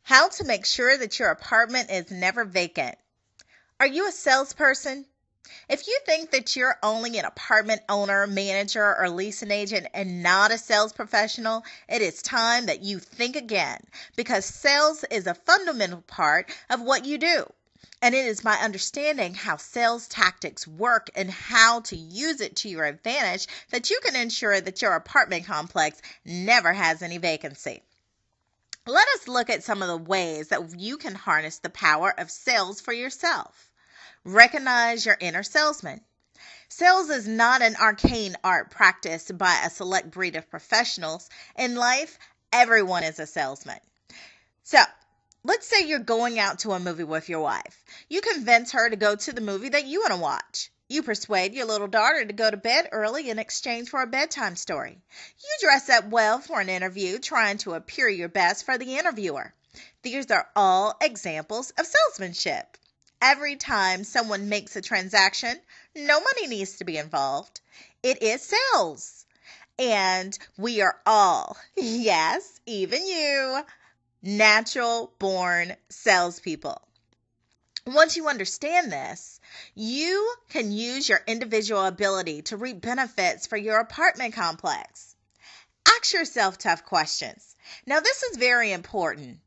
How to make sure that your apartment is never vacant. Are you a salesperson? If you think that you're only an apartment owner, manager, or leasing agent and not a sales professional, it is time that you think again, because sales is a fundamental part of what you do. And it is my understanding how sales tactics work and how to use it to your advantage that you can ensure that your apartment complex never has any vacancy. Let us look at some of the ways that you can harness the power of sales for yourself. Recognize your inner salesman. Sales is not an arcane art practiced by a select breed of professionals. In life, everyone is a salesman. So, let's say you're going out to a movie with your wife. You convince her to go to the movie that you want to watch. You persuade your little daughter to go to bed early in exchange for a bedtime story. You dress up well for an interview, trying to appear your best for the interviewer. These are all examples of salesmanship. Every time someone makes a transaction, no money needs to be involved. It is sales. And we are all, yes, even you, natural-born salespeople. Once you understand this, you can use your individual ability to reap benefits for your apartment complex. Ask yourself tough questions. Now, this is very important.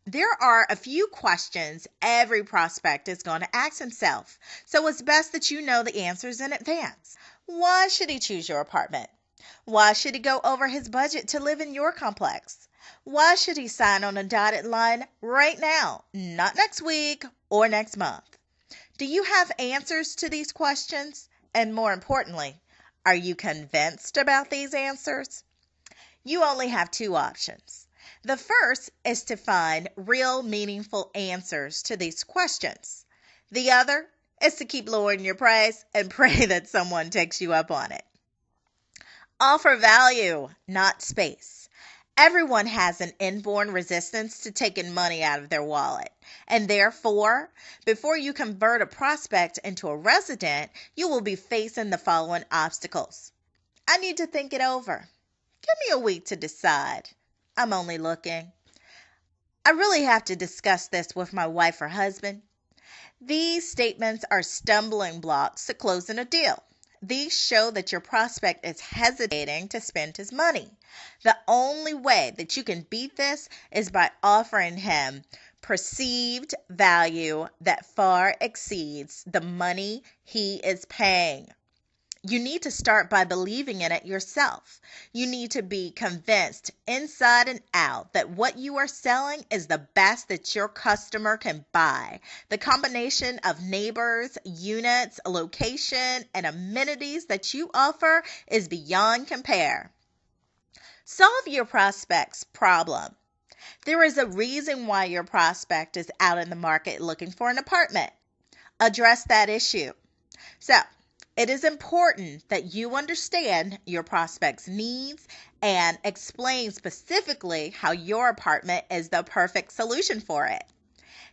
There are a few questions every prospect is going to ask himself, so it's best that you know the answers in advance. Why should he choose your apartment? Why should he go over his budget to live in your complex? Why should he sign on a dotted line right now, not next week or next month? Do you have answers to these questions? And more importantly, are you convinced about these answers? You only have two options. The first is to find real meaningful answers to these questions. The other is to keep lowering your price and pray that someone takes you up on it. Offer value, not space. Everyone has an inborn resistance to taking money out of their wallet. And therefore, before you convert a prospect into a resident, you will be facing the following obstacles. I need to think it over. Give me a week to decide. I'm only looking. I really have to discuss this with my wife or husband. These statements are stumbling blocks to closing a deal. These show that your prospect is hesitating to spend his money. The only way that you can beat this is by offering him perceived value that far exceeds the money he is paying. You need to start by believing in it yourself. You need to be convinced inside and out that what you are selling is the best that your customer can buy. The combination of neighbors, units, location, and amenities that you offer is beyond compare. Solve your prospect's problem. There is a reason why your prospect is out in the market looking for an apartment. Address that issue. So, it is important that you understand your prospect's needs and explain specifically how your apartment is the perfect solution for it.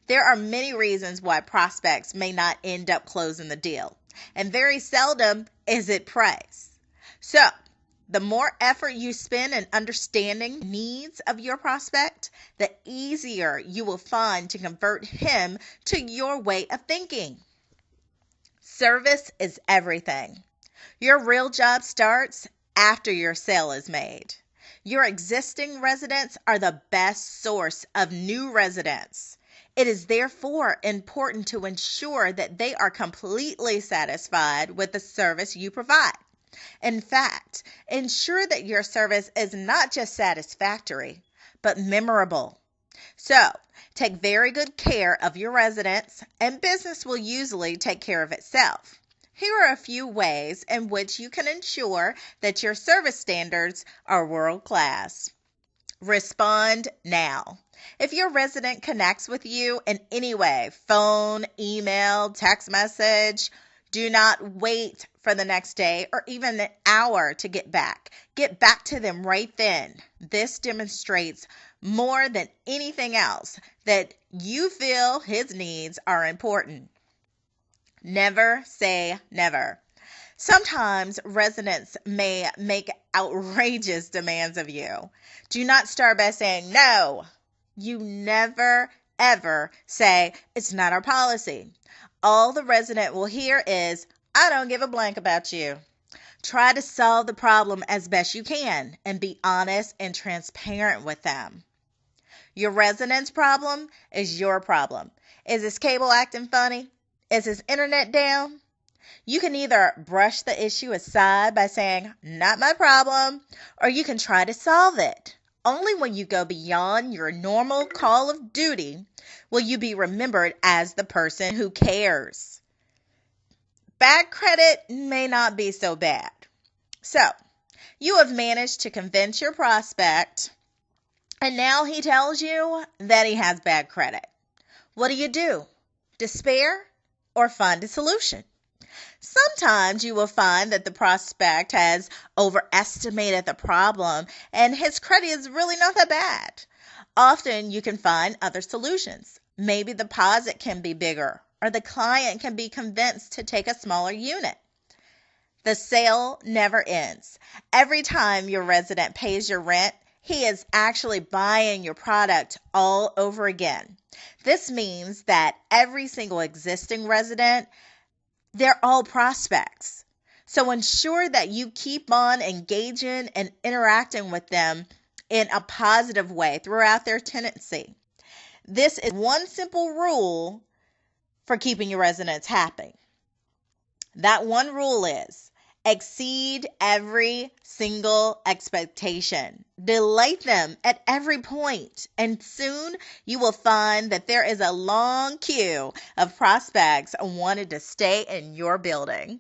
There are many reasons why prospects may not end up closing the deal, and very seldom is it price. So, the more effort you spend in understanding the needs of your prospect, the easier you will find to convert him to your way of thinking. Service is everything. Your real job starts after your sale is made. Your existing residents are the best source of new residents. It is therefore important to ensure that they are completely satisfied with the service you provide. In fact, ensure that your service is not just satisfactory, but memorable. So, take very good care of your residents, and business will usually take care of itself. Here are a few ways in which you can ensure that your service standards are world class. Respond now. If your resident connects with you in any way, phone, email, text message, do not wait for the next day or even an hour to get back. Get back to them right then. This demonstrates more than anything else that you feel his needs are important. Never say never. Sometimes residents may make outrageous demands of you. Do not start by saying no. You never, ever say, it's not our policy. All the resident will hear is, I don't give a blank about you. Try to solve the problem as best you can and be honest and transparent with them. Your resident's problem is your problem. Is his cable acting funny? Is his internet down? You can either brush the issue aside by saying, not my problem, or you can try to solve it. Only when you go beyond your normal call of duty will you be remembered as the person who cares. Bad credit may not be so bad. So, you have managed to convince your prospect, and now he tells you that he has bad credit. What do? Despair or find a solution? Sometimes you will find that the prospect has overestimated the problem and his credit is really not that bad. Often you can find other solutions. Maybe the deposit can be bigger, or the client can be convinced to take a smaller unit. The sale never ends. Every time your resident pays your rent, he is actually buying your product all over again. This means that every single existing resident, they're all prospects. So ensure that you keep on engaging and interacting with them in a positive way throughout their tenancy. This is one simple rule for keeping your residents happy. That one rule is exceed every single expectation. Delight them at every point, and soon you will find that there is a long queue of prospects wanting to stay in your building.